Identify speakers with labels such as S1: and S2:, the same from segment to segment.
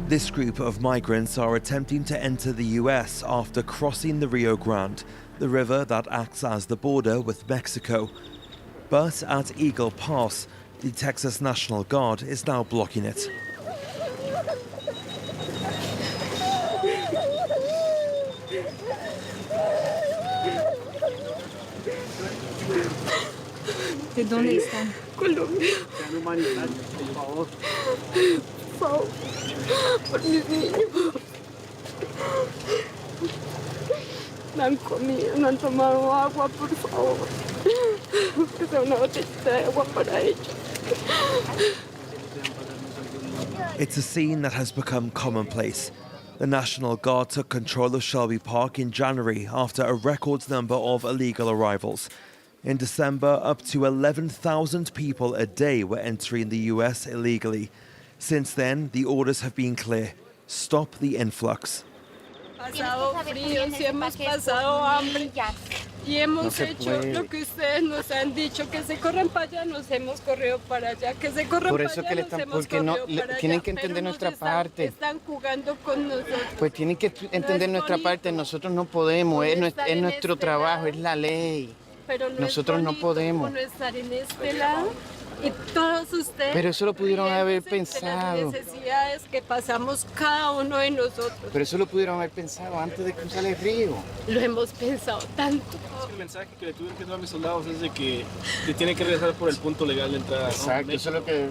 S1: This group of migrants are attempting to enter the US after crossing the Rio Grande, the river that acts as the border with Mexico. But at Eagle Pass, the Texas National Guard is now blocking it.
S2: ¿De dónde están?
S3: Colombia. Por favor, por mis niños. No han comido, no han tomado agua, por favor. Que sea una botellita de agua para ellos.
S1: It's a scene that has become commonplace. The National Guard took control of Shelby Park in January after a record number of illegal arrivals. In December, up to 11,000 people a day were entering the US illegally. Since then, the orders have been clear: stop the influx.
S3: Pasado frío, si hemos pasado hambre y hemos hecho lo que ustedes nos han dicho, que se corran para allá, nos hemos corrido para allá, que se corran
S4: por
S3: para
S4: eso
S3: allá,
S4: que le
S3: nos
S4: están,
S3: hemos
S4: porque no,
S3: corrido para
S4: tienen
S3: allá,
S4: que entender
S3: pero
S4: nuestra
S3: nos
S4: parte.
S3: están jugando con nosotros.
S4: Pues tienen que entender nuestra parte, nosotros no podemos, es nuestro trabajo, es la ley.
S3: Pero no
S4: Nosotros no podemos.
S3: No estar en este lado y todos ustedes.
S4: Pero eso lo pudieron haber
S3: piensen de
S4: pensado.
S3: las necesidades que pasamos cada uno de nosotros.
S4: Pero eso lo pudieron haber pensado antes de cruzar el río.
S3: Lo hemos pensado tanto.
S5: El mensaje que le tuvieron que dar a mis soldados es de que tienen que regresar por el punto legal de entrada.
S4: Exacto,
S5: ¿no?
S4: eso es lo que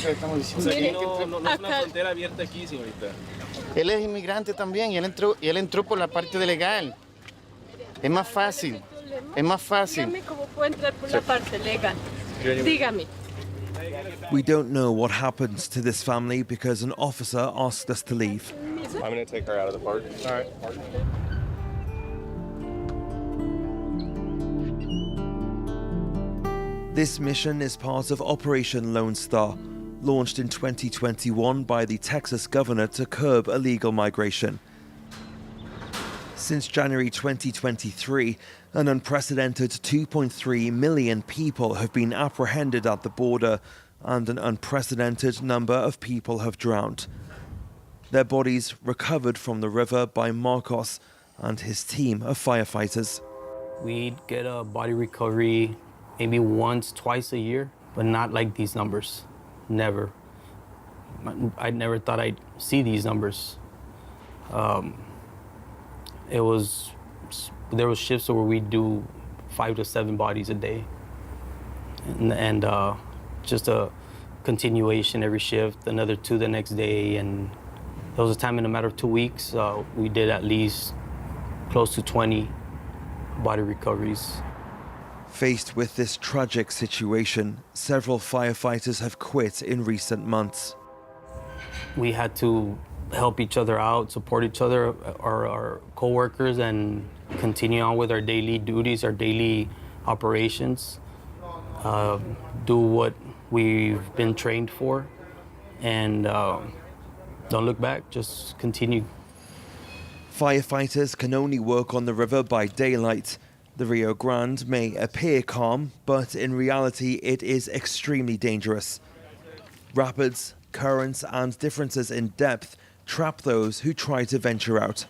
S4: le estamos diciendo.
S5: O sea,
S3: Mire,
S5: no es una frontera abierta aquí, señorita.
S4: Él es inmigrante también y él entró por la parte de legal. Es más fácil. Es más fácil.
S3: Dígame cómo puedo entrar por la parte legal. Dígame.
S1: We don't know what happened to this family because an officer asked us to leave.
S6: I'm going to take her out of the park.
S5: All right.
S1: This mission is part of Operation Lone Star, launched in 2021 by the Texas governor to curb illegal migration. Since January 2023, an unprecedented 2.3 million people have been apprehended at the border, and an unprecedented number of people have drowned. Their bodies recovered from the river by Marcos and his team of firefighters.
S7: We'd get a body recovery maybe once, twice a year, but not like these numbers. Never. I never thought I'd see these numbers. There was shifts where we'd do 5 to 7 bodies a day, and just a continuation every shift, another 2 the next day, and there was a time in a matter of 2 weeks we did at least close to 20 body recoveries.
S1: Faced with this tragic situation, several firefighters have quit in recent months.
S7: We had to help each other out, support each other, our co-workers, and continue on with our daily duties, our daily operations, do what we've been trained for, and don't look back, just continue.
S1: Firefighters can only work on the river by daylight. The Rio Grande may appear calm, but in reality it is extremely dangerous. Rapids, currents, and differences in depth trap those who try to venture out.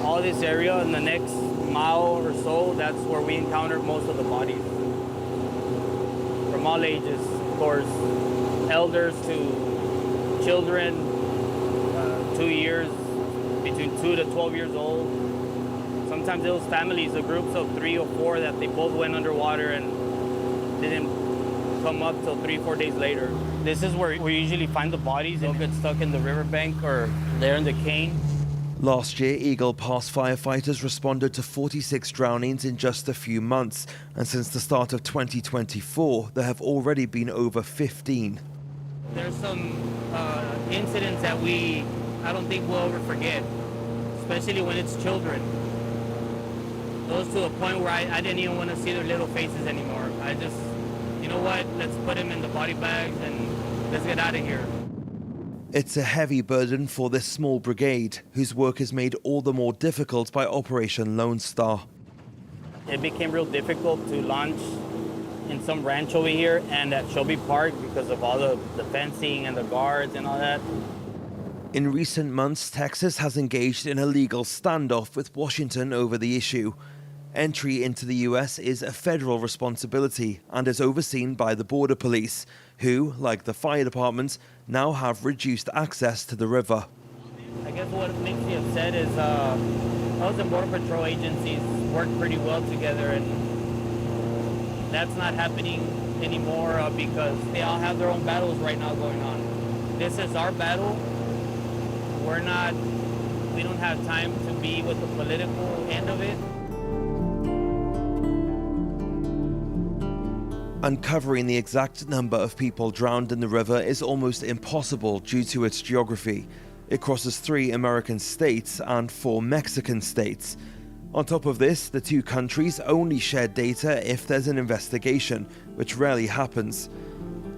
S7: All this area in the next mile or so, that's where we encountered most of the bodies. From all ages, of course, elders to children, 2 years, between 2 to 12 years old. Sometimes it was families, groups of 3 or 4 that they both went underwater and didn't come up till 3 or 4 days later. This is where we usually find the bodies. They'll get stuck in the riverbank or there in the cane.
S1: Last year, Eagle Pass firefighters responded to 46 drownings in just a few months, and since the start of 2024, there have already been over 15.
S7: There's some incidents that I don't think we'll ever forget, especially when it's children. Those to a point where I didn't even want to see their little faces anymore. I just, you know what, let's put them in the body bags and let's get out of here.
S1: It's a heavy burden for this small brigade, whose work is made all the more difficult by Operation Lone Star.
S7: It became real difficult to launch in some ranch over here and at Shelby Park because of all the fencing and the guards and all that.
S1: In recent months, Texas has engaged in a legal standoff with Washington over the issue. Entry into the US is a federal responsibility and is overseen by the Border Police, who, like the fire department, now have reduced access to the river.
S7: I guess what makes me upset is all the Border Patrol agencies work pretty well together, and that's not happening anymore because they all have their own battles right now going on. This is our battle. We don't have time to be with the political end of it.
S1: Uncovering the exact number of people drowned in the river is almost impossible due to its geography. It crosses 3 American states and 4 Mexican states. On top of this, the 2 countries only share data if there's an investigation, which rarely happens.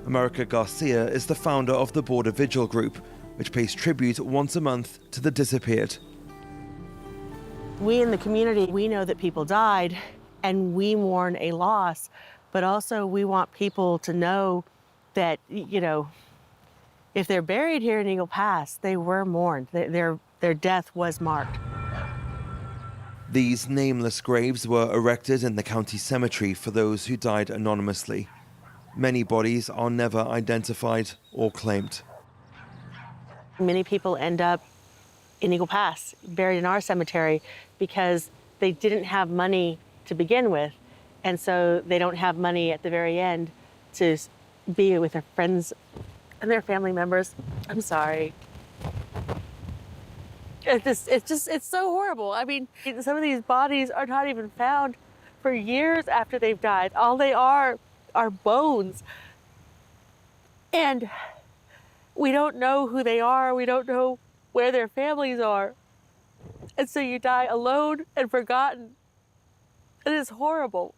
S1: America Garcia is the founder of the Border Vigil Group, which pays tribute once a month to the disappeared.
S8: We in the community, we know that people died and we mourn a loss, but also we want people to know that, if they're buried here in Eagle Pass, they were mourned. Their death was marked.
S1: These nameless graves were erected in the county cemetery for those who died anonymously. Many bodies are never identified or claimed.
S8: Many people end up in Eagle Pass, buried in our cemetery, because they didn't have money to begin with. And so they don't have money at the very end to be with their friends and their family members. I'm sorry. It's so horrible. I mean, some of these bodies are not even found for years after they've died. All they are bones. And we don't know who they are. We don't know where their families are. And so you die alone and forgotten. It is horrible.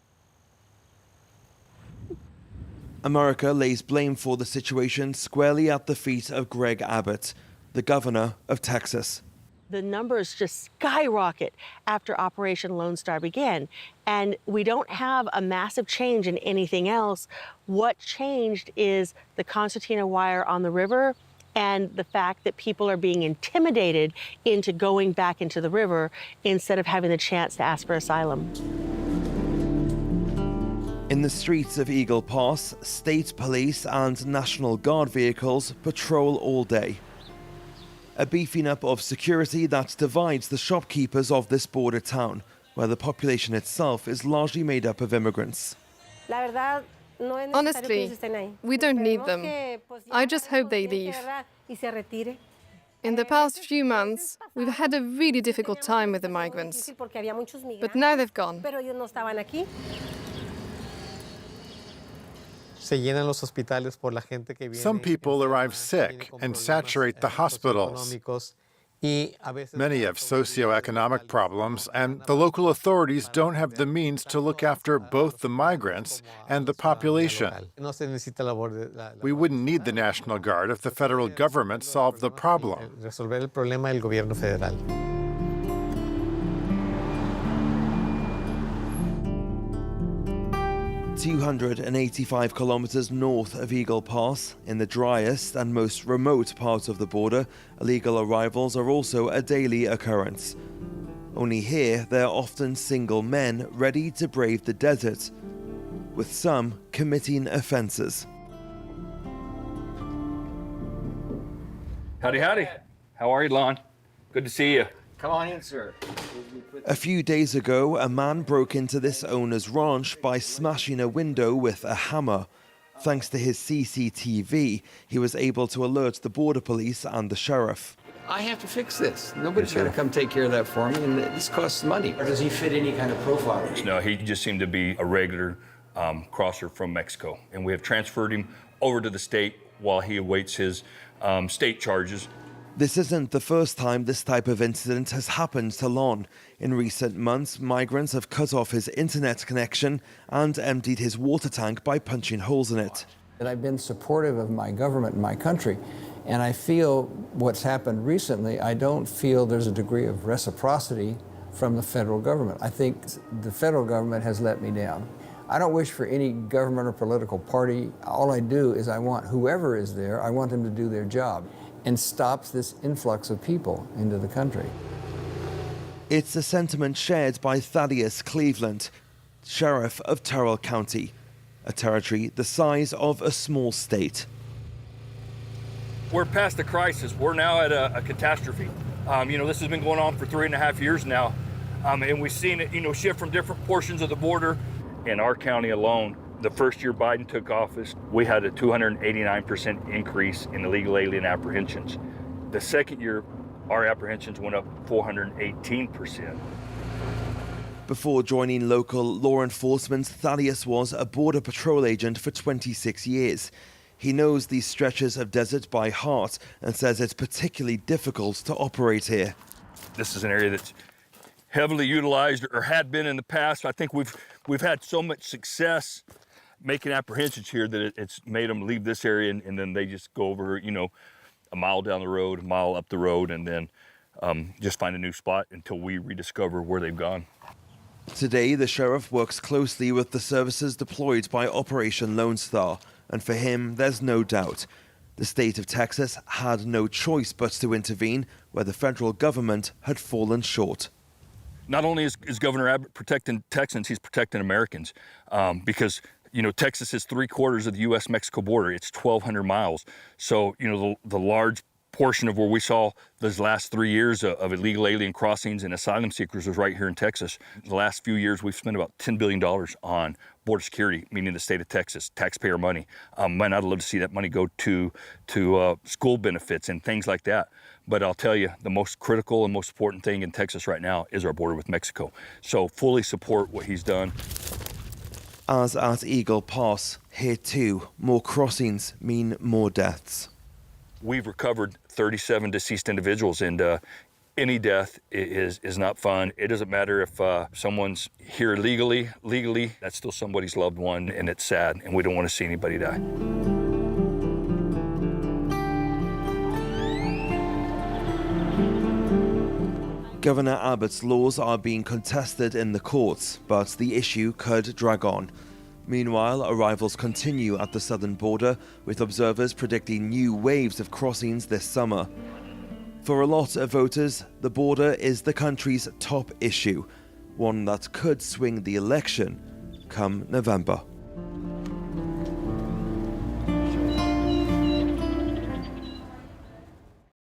S1: America lays blame for the situation squarely at the feet of Greg Abbott, the governor of Texas.
S8: The numbers just skyrocket after Operation Lone Star began, and we don't have a massive change in anything else. What changed is the concertina wire on the river and the fact that people are being intimidated into going back into the river instead of having the chance to ask for asylum.
S1: In the streets of Eagle Pass, state police and National Guard vehicles patrol all day. A beefing up of security that divides the shopkeepers of this border town, where the population itself is largely made up of immigrants.
S2: Honestly, we don't need them. I just hope they leave. In the past few months, we've had a really difficult time with the migrants, but now they've gone.
S9: Some people arrive sick and saturate the hospitals. Many have socioeconomic problems, and the local authorities don't have the means to look after both the migrants and the population. We wouldn't need the National Guard if the federal government solved the problem.
S1: 285 kilometers north of Eagle Pass, in the driest and most remote part of the border, illegal arrivals are also a daily occurrence. Only here, they're often single men ready to brave the desert, with some committing offenses.
S10: Howdy, howdy. How are you, Lon? Good to see you.
S4: Come on in, sir.
S1: A few days ago, a man broke into this owner's ranch by smashing a window with a hammer. Thanks to his CCTV, he was able to alert the border police and the sheriff.
S11: I have to fix this. Nobody's going to come take care of that for me, and this costs money.
S4: Or does he fit any kind of profile?
S10: No, he just seemed to be a regular crosser from Mexico, and we have transferred him over to the state while he awaits his state charges.
S1: This isn't the first time this type of incident has happened to Lon. In recent months, migrants have cut off his internet connection and emptied his water tank by punching holes in it.
S11: And I've been supportive of my government and my country, and I feel what's happened recently, I don't feel there's a degree of reciprocity from the federal government. I think the federal government has let me down. I don't wish for any government or political party. All I do is I want whoever is there, I want them to do their job and stops this influx of people into the country.
S1: It's a sentiment shared by Thaddeus Cleveland, sheriff of Terrell County, a territory the size of a small state.
S10: We're past the crisis. We're now at a catastrophe. This has been going on for 3.5 years now. And we've seen it, shift from different portions of the border. In our county alone, the first year Biden took office, we had a 289% increase in illegal alien apprehensions. The second year, our apprehensions went up 418%.
S1: Before joining local law enforcement, Thaddeus was a Border Patrol agent for 26 years. He knows these stretches of desert by heart and says it's particularly difficult to operate here.
S10: This is an area that's heavily utilized or had been in the past. I think we've had so much success making apprehensions here that it's made them leave this area and then they just go over, a mile down the road, a mile up the road, and then just find a new spot until we rediscover where they've gone.
S1: Today, the sheriff works closely with the services deployed by Operation Lone Star, and for him, there's no doubt. The state of Texas had no choice but to intervene where the federal government had fallen short.
S10: Not only is Governor Abbott protecting Texans, he's protecting Americans because, Texas is 3/4 of the U.S.-Mexico border. It's 1,200 miles. So, the large portion of where we saw those last 3 years of illegal alien crossings and asylum seekers was right here in Texas. The last few years, we've spent about $10 billion on border security, meaning the state of Texas, taxpayer money. Might not love to see that money go to school benefits and things like that. But I'll tell you, the most critical and most important thing in Texas right now is our border with Mexico. So fully support what he's done.
S1: As at Eagle Pass, here too, more crossings mean more deaths.
S10: We've recovered 37 deceased individuals, and any death is not fun. It doesn't matter if someone's here legally, that's still somebody's loved one, and it's sad, and we don't want to see anybody die.
S1: Governor Abbott's laws are being contested in the courts, but the issue could drag on. Meanwhile, arrivals continue at the southern border, with observers predicting new waves of crossings this summer. For a lot of voters, the border is the country's top issue, one that could swing the election come November.